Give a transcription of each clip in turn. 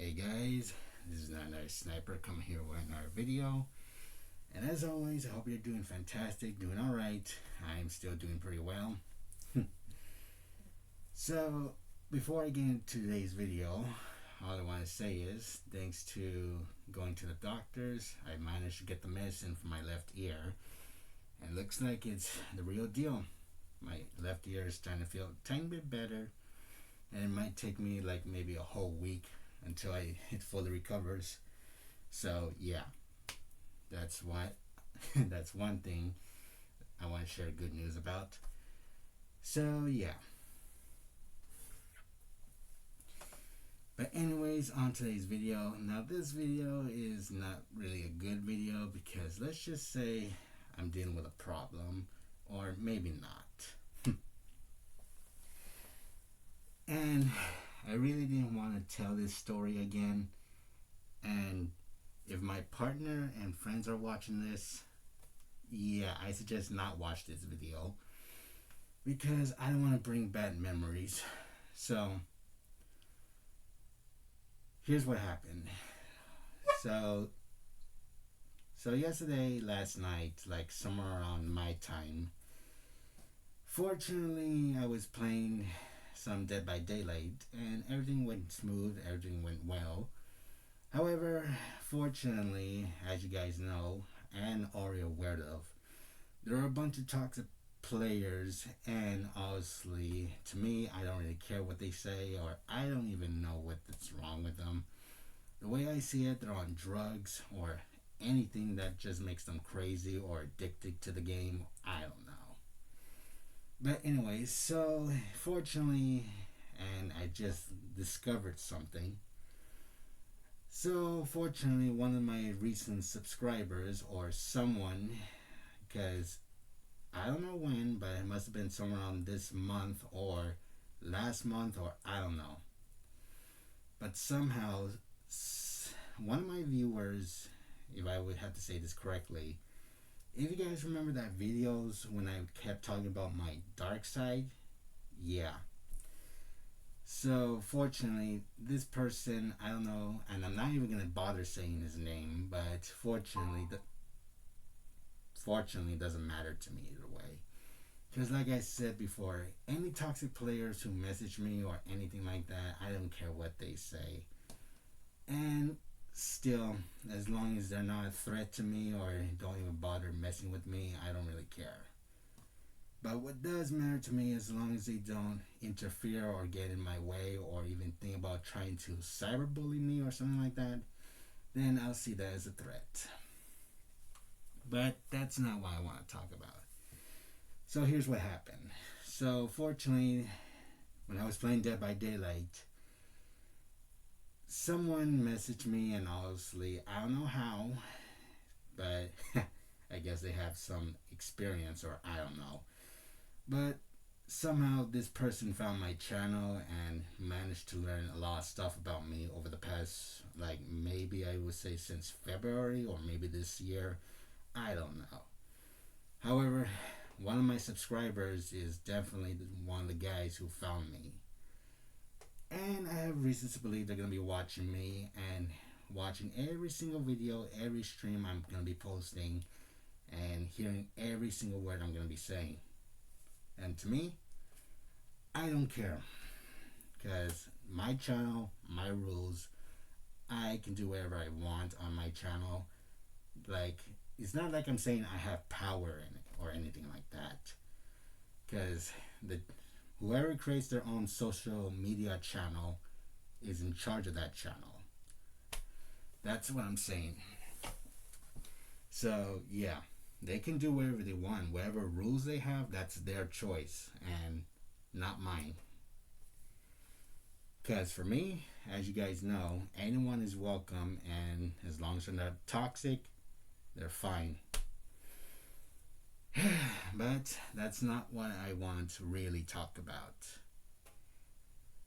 Hey guys, this is another sniper coming here with another video. And as always, I hope you're doing fantastic, doing alright. I'm still doing pretty well. So, before I get into today's video, all I want to say is, thanks to going to the doctors, I managed to get the medicine for my left ear. And it looks like it's the real deal. My left ear is starting to feel a tiny bit better. And it might take me like maybe a whole week until it fully recovers. So yeah, that's what that's one thing I want to share good news about. So yeah. But anyways, on today's video. Now this video is not really a good video because let's just say I'm dealing with a problem, or maybe not. And I really didn't want to tell this story again. And if my partner and friends are watching this, yeah, I suggest not watch this video because I don't want to bring bad memories. So here's what happened. So yesterday, last night, like somewhere around my time, fortunately I was playing some Dead by Daylight and everything went smooth, everything went well. However, fortunately, as you guys know and already aware of, there are a bunch of toxic players, and honestly, to me, I don't really care what they say, or I don't even know what's wrong with them. The way I see it, they're on drugs or anything that just makes them crazy or addicted to the game. I don't know. But anyways, so fortunately, and I just discovered something. So fortunately, one of my recent subscribers, or someone, because I don't know when, but it must have been somewhere around this month or last month, or I don't know. But somehow, one of my viewers, if I would have to say this correctly, if you guys remember that videos when I kept talking about my dark side, yeah. So fortunately, this person, I don't know, and I'm not even gonna bother saying his name, but fortunately, it doesn't matter to me either way. Because like I said before, any toxic players who message me or anything like that, I don't care what they say. And still, as long as they're not a threat to me or don't even bother messing with me, I don't really care. But what does matter to me, as long as they don't interfere or get in my way or even think about trying to cyberbully me or something like that, then I'll see that as a threat. But that's not what I want to talk about. So here's what happened. So fortunately, when I was playing Dead by Daylight, someone messaged me, and obviously I don't know how, but I guess they have some experience, or I don't know. But somehow this person found my channel and managed to learn a lot of stuff about me over the past, like maybe I would say since February or maybe this year. I don't know. However, one of my subscribers is definitely one of the guys who found me. And I have reasons to believe they're going to be watching me and watching every single video, every stream I'm going to be posting, and hearing every single word I'm going to be saying. And to me, I don't care. Because my channel, my rules, I can do whatever I want on my channel. Like, it's not like I'm saying I have power in it or anything like that. Because whoever creates their own social media channel is in charge of that channel. That's what I'm saying. So yeah, they can do whatever they want. Whatever rules they have, that's their choice and not mine. Because for me, as you guys know, anyone is welcome, and as long as they're not toxic, they're fine. But that's not what I want to really talk about.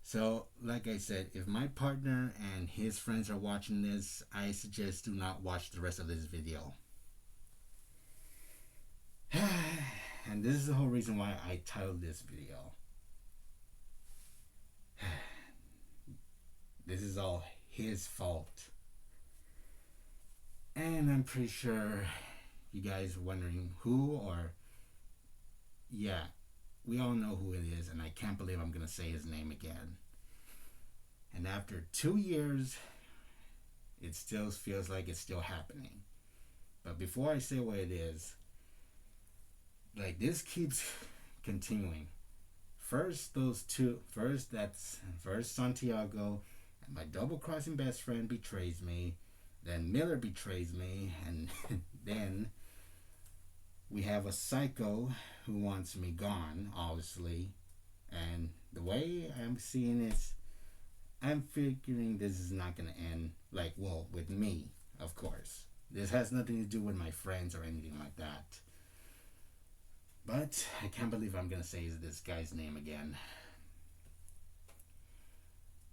So, like I said, if my partner and his friends are watching this, I suggest do not watch the rest of this video. And this is the whole reason why I titled this video. This is all his fault. And I'm pretty sure you guys are wondering who, or yeah, we all know who it is, and I can't believe I'm gonna say his name again. And after 2 years, it still feels like it's still happening. But before I say what it is, like this keeps continuing. First Santiago, and my double crossing best friend betrays me. Then Miller betrays me, and then we have a psycho who wants me gone, obviously. And the way I'm seeing it, I'm figuring this is not going to end like, well, with me, of course. This has nothing to do with my friends or anything like that. But I can't believe I'm going to say this guy's name again.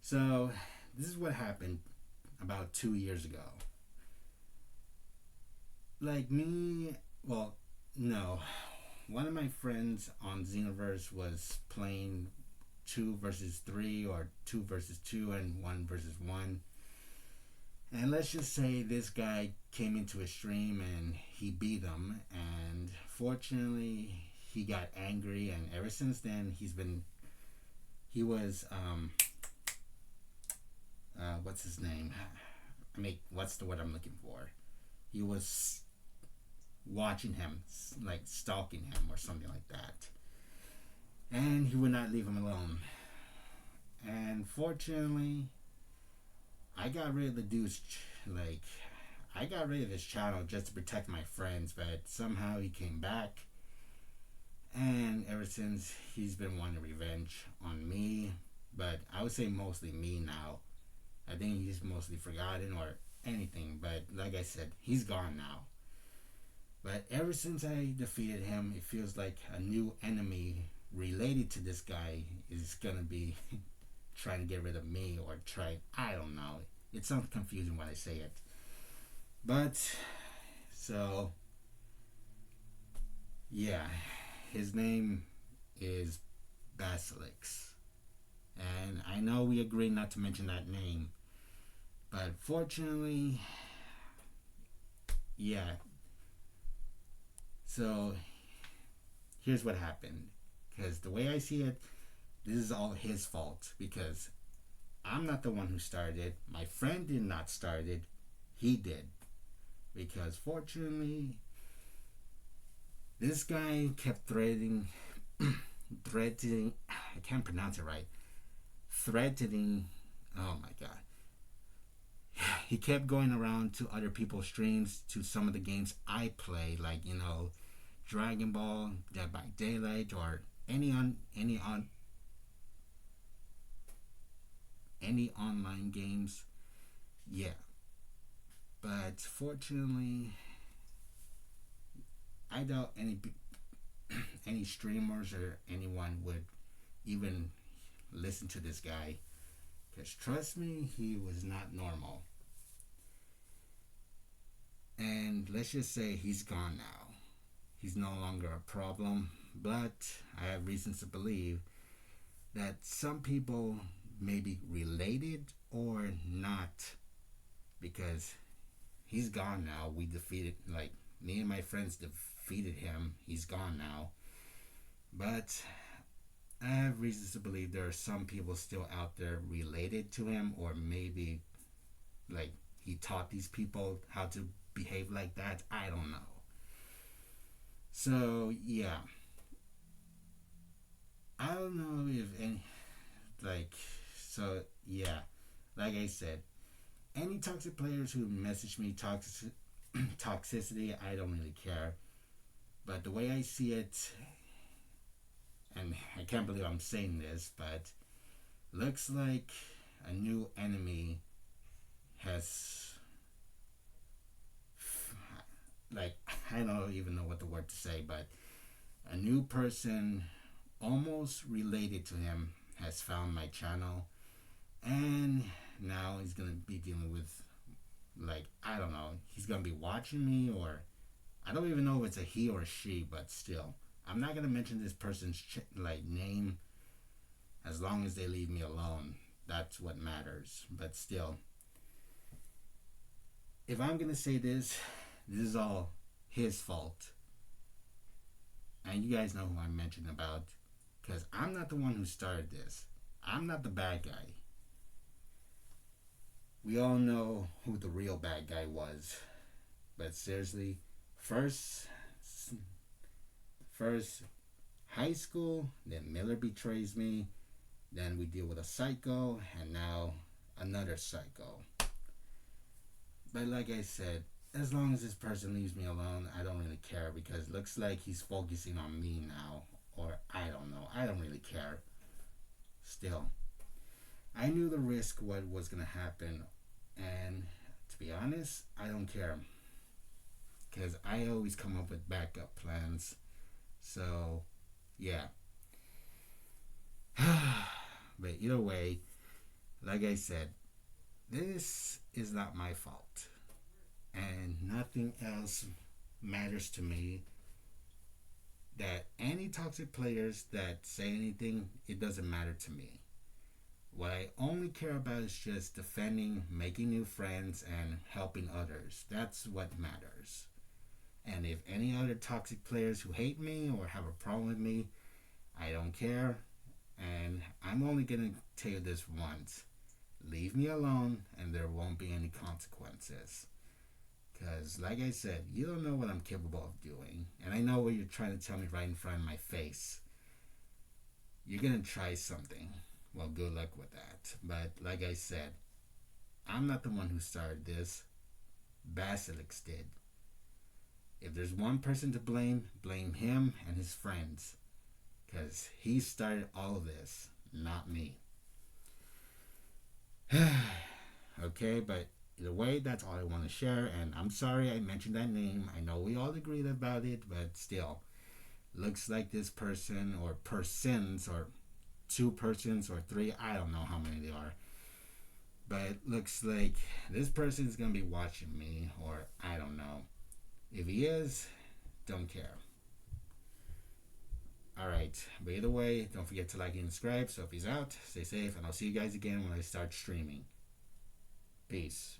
So, this is what happened about 2 years ago. Like me, well, no. One of my friends on Xenoverse was playing 2 versus 3 or 2 versus 2 and 1 versus 1. And let's just say this guy came into a stream and he beat him, and fortunately he got angry, and ever since then he was what's his name? What's the word I'm looking for? He was watching him, like stalking him or something like that. And he would not leave him alone. And fortunately, I got rid of the dude's, I got rid of his channel just to protect my friends, but somehow he came back. And ever since, he's been wanting revenge on me. But I would say mostly me now. I think he's mostly forgotten or anything. But like I said, he's gone now. But ever since I defeated him, it feels like a new enemy related to this guy is gonna be trying to get rid of me, or I don't know. It sounds confusing when I say it. But, so, yeah, his name is Basilix. And I know we agreed not to mention that name. But fortunately, yeah. So, here's what happened. Because the way I see it, this is all his fault. Because I'm not the one who started it. My friend did not start it. He did. Because fortunately, this guy kept threatening, I can't pronounce it right. Threatening, oh my god. He kept going around to other people's streams, to some of the games I play, like, Dragon Ball, Dead by Daylight, or any online games. Yeah. But fortunately, I doubt any streamers or anyone would even listen to this guy. Because trust me, he was not normal. And let's just say he's gone now. He's no longer a problem. But I have reasons to believe that some people may be related or not. Because he's gone now. We defeated, me and my friends defeated him. He's gone now. But I have reasons to believe there are some people still out there related to him, or maybe he taught these people how to behave like that. I don't know. So yeah, I don't know if any so yeah, like I said, any toxic players who message me toxicity, I don't really care. But the way I see it, and I can't believe I'm saying this, but looks like a new enemy has, I don't even know what the word to say, but a new person almost related to him has found my channel, and now he's gonna be dealing with, I don't know, he's gonna be watching me, or I don't even know if it's a he or a she, but still, I'm not gonna mention this person's name, as long as they leave me alone. That's what matters. But still, if I'm gonna say this, this is all his fault. And you guys know who I'm mentioning about. Because I'm not the one who started this. I'm not the bad guy. We all know who the real bad guy was. But seriously, first, first high school, then Miller betrays me, then we deal with a psycho, and now another psycho. But like I said, as long as this person leaves me alone, I don't really care because it looks like he's focusing on me now. Or I don't know. I don't really care. Still, I knew the risk, what was going to happen. And to be honest, I don't care. Because I always come up with backup plans. So, yeah. But either way, like I said, this is not my fault. And nothing else matters to me. That any toxic players that say anything, it doesn't matter to me. What I only care about is just defending, making new friends, and helping others. That's what matters. And if any other toxic players who hate me or have a problem with me, I don't care. And I'm only going to tell you this once. Leave me alone and there won't be any consequences. Because, like I said, you don't know what I'm capable of doing. And I know what you're trying to tell me right in front of my face. You're going to try something. Well, good luck with that. But, like I said, I'm not the one who started this. Basilisk did. If there's one person to blame, blame him and his friends. Because he started all of this, not me. Okay, but either way, that's all I want to share. And I'm sorry I mentioned that name. I know we all agreed about it, but still. Looks like this person or persons or two persons or three, I don't know how many they are. But looks like this person is going to be watching me, or I don't know. If he is, don't care. Alright, but either way, don't forget to like and subscribe. So if he's out, stay safe, and I'll see you guys again when I start streaming. Peace.